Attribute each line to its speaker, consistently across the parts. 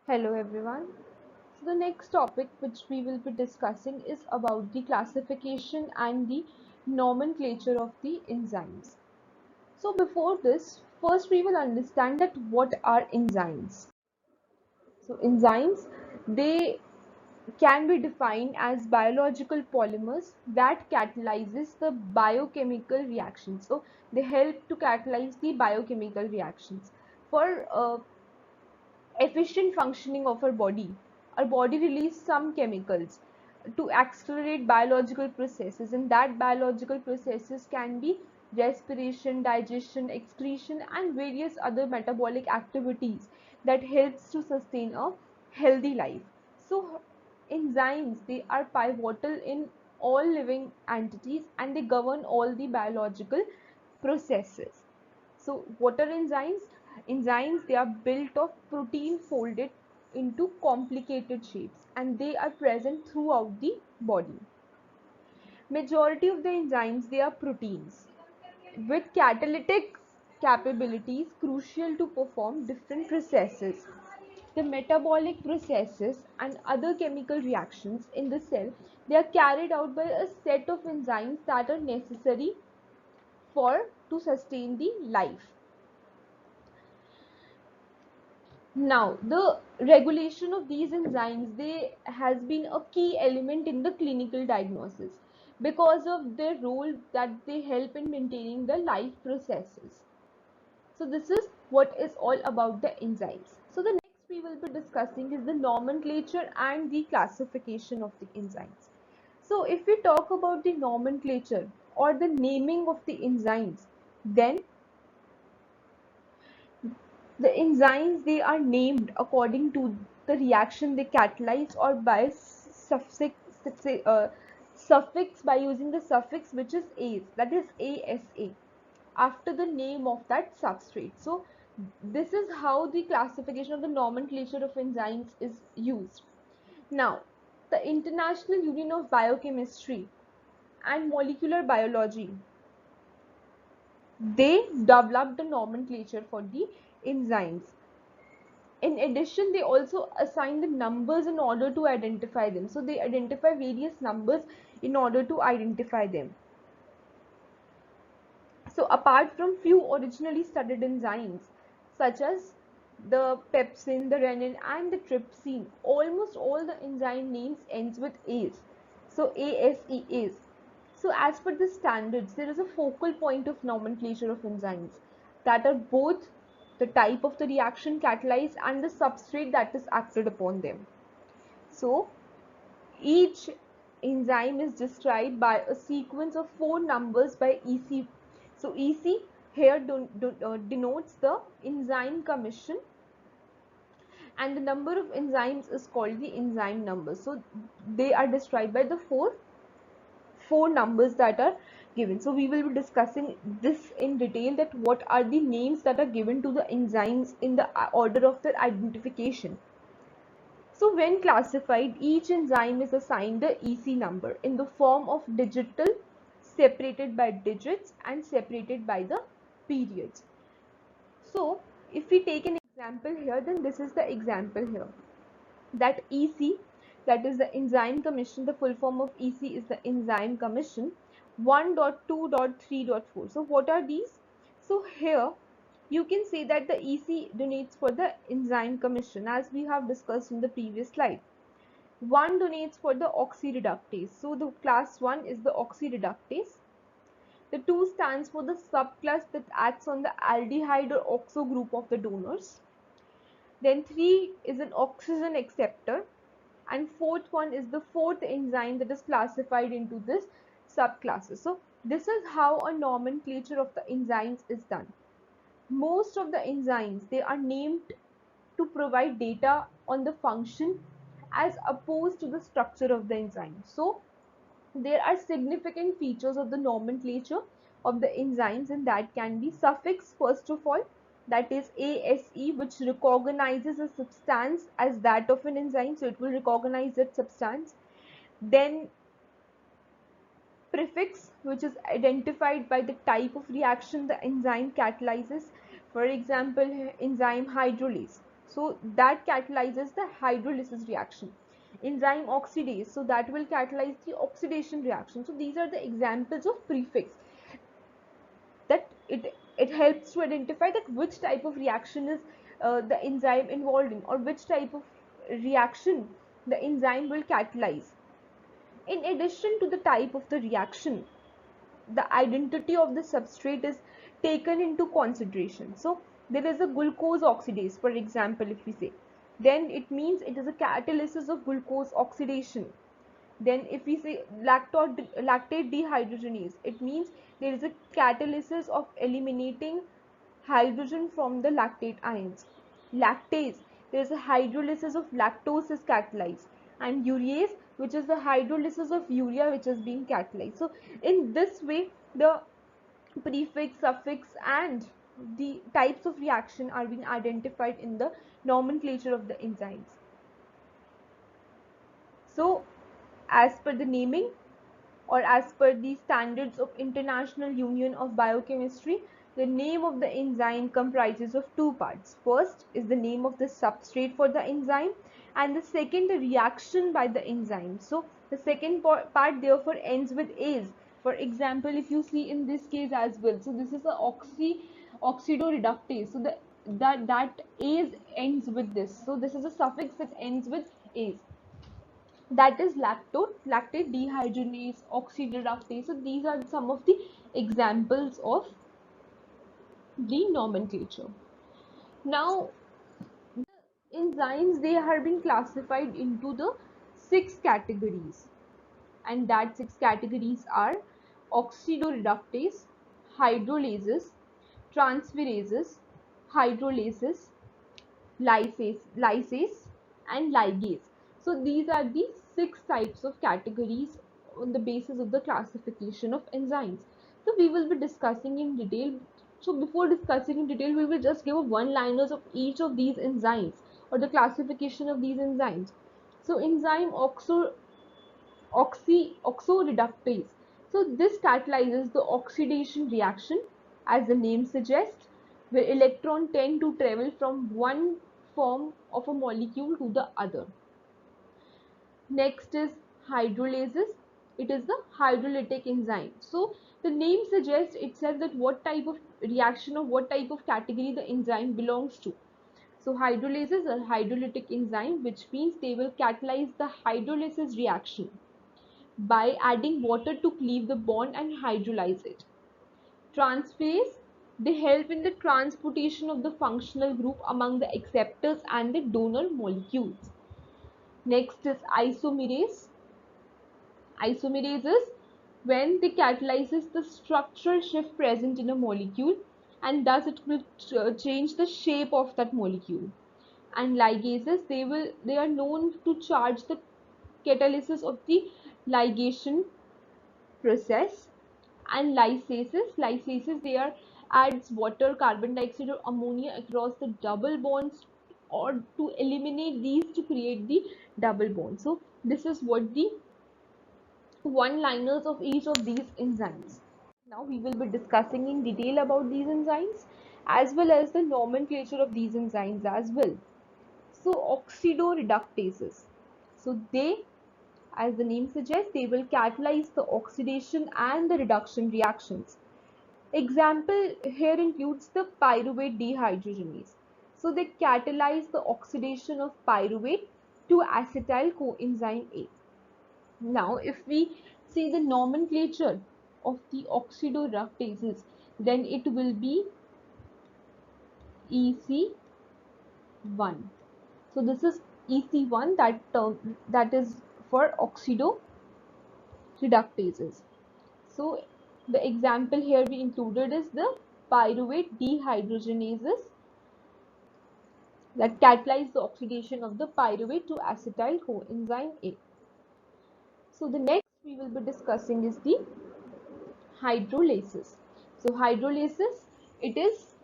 Speaker 1: Hello everyone. So the next topic which we will be discussing is about the classification and the nomenclature of the enzymes. So before this, first we will understand that what are enzymes. So enzymes, they can be defined as biological polymers that catalyzes the biochemical reactions. So they help to catalyze the biochemical reactions for efficient functioning of our body releases some chemicals to accelerate biological processes, and that biological processes can be respiration, digestion, excretion, and various other metabolic activities that helps to sustain a healthy life. So enzymes, they are pivotal in all living entities and they govern all the biological processes. So what are enzymes? Enzymes, they are built of protein folded into complicated shapes and they are present throughout the body. Majority of the enzymes, they are proteins with catalytic capabilities crucial to perform different processes. The metabolic processes and other chemical reactions in the cell, they are carried out by a set of enzymes that are necessary for to sustain the life. Now, the regulation of these enzymes, they has been a key element in the clinical diagnosis because of their role that they help in maintaining the life processes. So this is what is all about the enzymes. So the next we will be discussing is the nomenclature and the classification of the enzymes. So if we talk about the nomenclature or the naming of the enzymes, then the enzymes, they are named according to the reaction they catalyze or by suffix by using the suffix which is ase, that is ASA, after the name of that substrate. So this is how the classification of the nomenclature of enzymes is used. Now, the International Union of Biochemistry and Molecular Biology, they developed a nomenclature for the enzymes. In addition, they also assign the numbers in order to identify them. So they identify various numbers in order to identify them. So apart from few originally studied enzymes such as the pepsin, the renin and the trypsin, almost all the enzyme names ends with ase. So ASE is. So as per the standards, there is a focal point of nomenclature of enzymes that are both the type of the reaction catalyzed and the substrate that is acted upon them. So each enzyme is described by a sequence of 4 numbers by EC. So EC here denotes the enzyme commission and the number of enzymes is called the enzyme number. So they are described by the four numbers that are given. So we will be discussing this in detail, that what are the names that are given to the enzymes in the order of their identification. So when classified, each enzyme is assigned the EC number in the form of digital, separated by digits and separated by the periods. So if we take an example here, then this is the example here, that EC, that is the enzyme commission, the full form of EC is the enzyme commission 1.2.3.4. So what are these? So here you can say that the EC donates for the enzyme commission as we have discussed in the previous slide. 1 donates for the oxireductase. So the class 1 is the oxireductase. The 2 stands for the subclass that acts on the aldehyde or oxo group of the donors. Then 3 is an oxygen acceptor. And fourth one is the fourth enzyme that is classified into this subclasses. So this is how a nomenclature of the enzymes is done. Most of the enzymes, they are named to provide data on the function as opposed to the structure of the enzyme. So there are significant features of the nomenclature of the enzymes, and that can be suffix first of all, that is ASE, which recognizes a substance as that of an enzyme, so it will recognize that substance. Then prefix, which is identified by the type of reaction the enzyme catalyzes. For example, enzyme hydrolase, so that catalyzes the hydrolysis reaction. Enzyme oxidase, so that will catalyze the oxidation reaction. So these are the examples of prefix, that it helps to identify that which type of reaction is the enzyme involved in, or which type of reaction the enzyme will catalyze. In addition to the type of the reaction, the identity of the substrate is taken into consideration. So there is a glucose oxidase, for example, if we say, then it means it is a catalysis of glucose oxidation. Then if we say lactate dehydrogenase, it means there is a catalysis of eliminating hydrogen from the lactate ions. Lactase, there is a hydrolysis of lactose is catalyzed, and urease, which is the hydrolysis of urea which is being catalyzed. So in this way, the prefix, suffix, and the types of reaction are being identified in the nomenclature of the enzymes. So as per the naming, or as per the standards of International Union of Biochemistry, the name of the enzyme comprises of two parts. First is the name of the substrate for the enzyme, and the second, the reaction by the enzyme. So the second part therefore ends with ase. For example, if you see in this case as well, so this is a oxidoreductase. So that ase ends with this. So this is a suffix that ends with ase, that is lactate dehydrogenase, oxidoreductase. So these are some of the examples of the nomenclature. Now, the enzymes, they have been classified into the 6 categories, and that 6 categories are oxidoreductase, hydrolases, transferases, hydrolases, lysase, and ligase. So these are the 6 types of categories on the basis of the classification of enzymes. So we will be discussing in detail. So before discussing in detail, we will just give a one-liners of each of these enzymes, or the classification of these enzymes. So enzyme oxoreductase. So this catalyzes the oxidation reaction, as the name suggests, where electrons tend to travel from one form of a molecule to the other. Next is hydrolases. It is the hydrolytic enzyme. So the name suggests itself that what type of reaction or what type of category the enzyme belongs to. So hydrolases are hydrolytic enzyme, which means they will catalyze the hydrolysis reaction by adding water to cleave the bond and hydrolyze it. Transferase, they help in the transportation of the functional group among the acceptors and the donor molecules. Next is isomerase. Isomerase is when they catalyzes the structural shift present in a molecule, and thus it will change the shape of that molecule. And ligases, they are known to charge the catalysis of the ligation process. And lysases, they are adds water, carbon dioxide, or ammonia across the double bonds, or to eliminate these to create the double bond. So this is what the one liners of each of these enzymes. Now we will be discussing in detail about these enzymes, as well as the nomenclature of these enzymes as well. So oxidoreductases, so they, as the name suggests, they will catalyze the oxidation and the reduction reactions. Example here includes the pyruvate dehydrogenase. So they catalyze the oxidation of pyruvate to acetyl coenzyme A. Now if we see the nomenclature of the oxidoreductases, then it will be EC1. So this is EC1, that term, that is for oxidoreductases. So the example here we included is the pyruvate dehydrogenases that catalyze the oxidation of the pyruvate to acetyl coenzyme A. So the next we will be discussing is the hydrolases. So hydrolases, it is,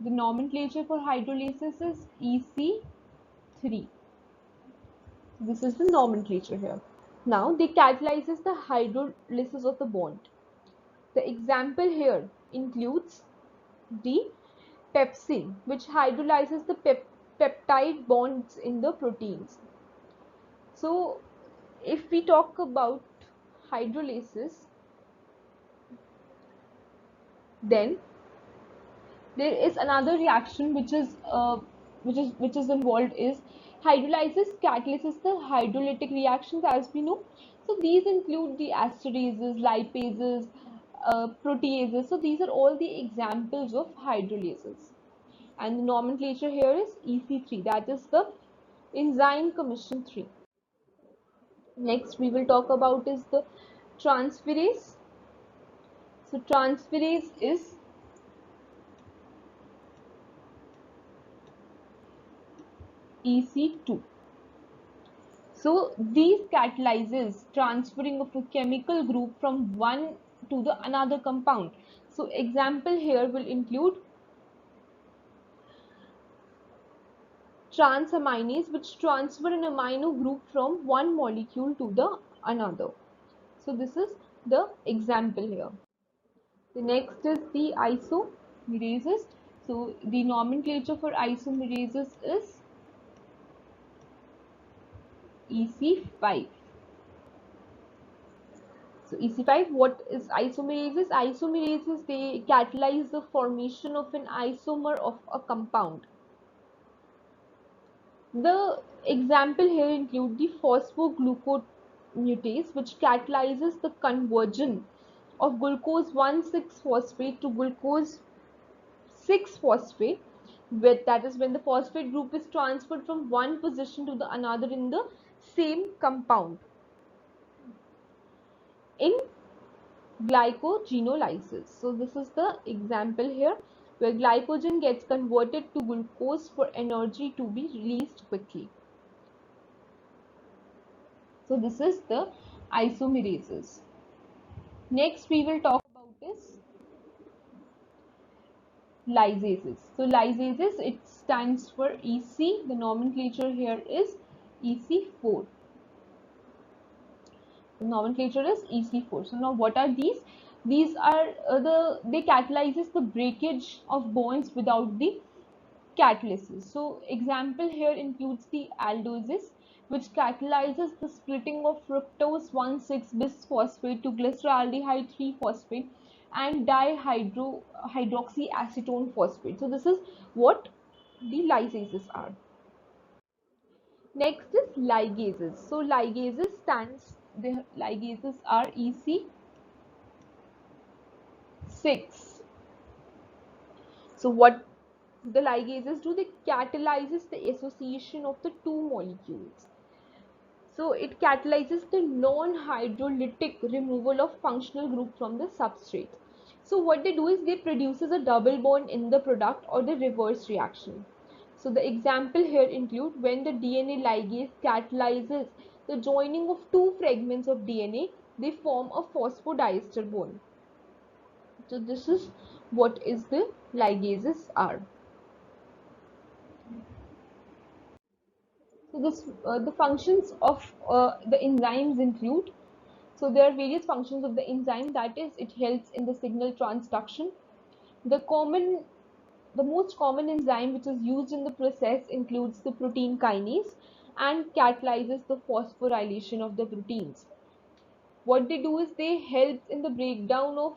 Speaker 1: the nomenclature for hydrolases is EC3. This is the nomenclature here. Now they catalyzes the hydrolysis of the bond. The example here includes the pepsin, which hydrolyzes the peptide bonds in the proteins. So if we talk about hydrolysis, then there is another reaction which is involved is hydrolysis catalyzes the hydrolytic reactions, as we know. So these include the esterases, lipases, proteases. So these are all the examples of hydrolysis, and the nomenclature here is EC3, that is the enzyme commission 3. Next we will talk about is the transferase. So transferase is EC2. So these catalyzes transferring of a chemical group from one to the another compound. So example here will include transaminase, which transfer an amino group from one molecule to the another. So this is the example here. The next is the isomerases. So the nomenclature for isomerases is EC5. So EC5, what is isomerases? Isomerases, they catalyze the formation of an isomer of a compound. The example here include the phosphogluconeutase, which catalyzes the conversion of glucose 1,6-phosphate to glucose 6-phosphate, with that is when the phosphate group is transferred from one position to the another in the same compound. In glycogenolysis. So this is the example here where glycogen gets converted to glucose for energy to be released quickly. So this is the isomerases. Next we will talk about is lysases. So lysases, it stands for EC. The nomenclature here is EC4. The nomenclature is EC4. So now what are these? These are they catalyzes the breakage of bonds without the catalysis. So example here includes the aldoses, which catalyzes the splitting of fructose 1,6-bisphosphate to glyceraldehyde 3-phosphate and dihydroxyacetone phosphate. So this is what the lysases are. Next is ligases. So the ligases are EC6. So what the ligases do, they catalyzes the association of the two molecules. So it catalyzes the non-hydrolytic removal of functional group from the substrate. So what they do is they produces a double bond in the product or the reverse reaction. So the example here include when the DNA ligase catalyzes the joining of two fragments of DNA, they form a phosphodiester bond. So this is what is the ligases are. So the functions of the enzymes include, so there are various functions of the enzyme, that is it helps in the signal transduction. The most common enzyme which is used in the process includes the protein kinase and catalyzes the phosphorylation of the proteins. What they do is they help in the breakdown of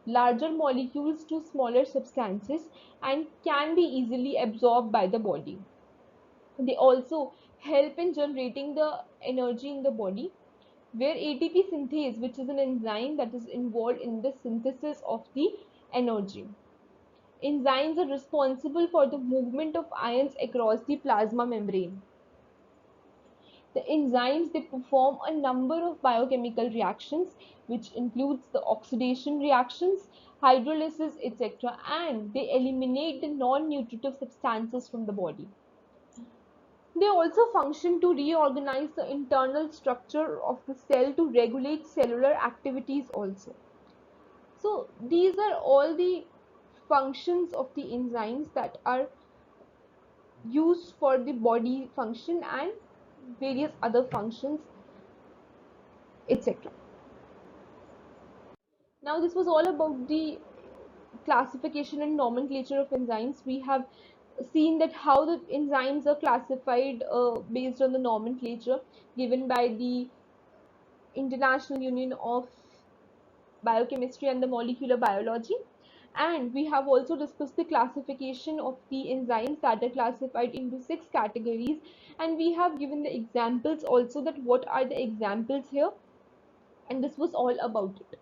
Speaker 1: larger molecules to smaller substances and can be easily absorbed by the body. They also help in generating the energy in the body, where ATP synthase, which is an enzyme that is involved in the synthesis of the energy. Enzymes are responsible for the movement of ions across the plasma membrane. The enzymes, they perform a number of biochemical reactions, which includes the oxidation reactions, hydrolysis, etc., and they eliminate the non-nutritive substances from the body. They also function to reorganize the internal structure of the cell to regulate cellular activities also. So these are all the functions of the enzymes that are used for the body function and various other functions. etc. Now this was all about the classification and nomenclature of enzymes. We have seen that how the enzymes are classified based on the nomenclature given by the International Union of Biochemistry and the Molecular Biology. And we have also discussed the classification of the enzymes that are classified into 6 categories. And we have given the examples also, that what are the examples here. And this was all about it.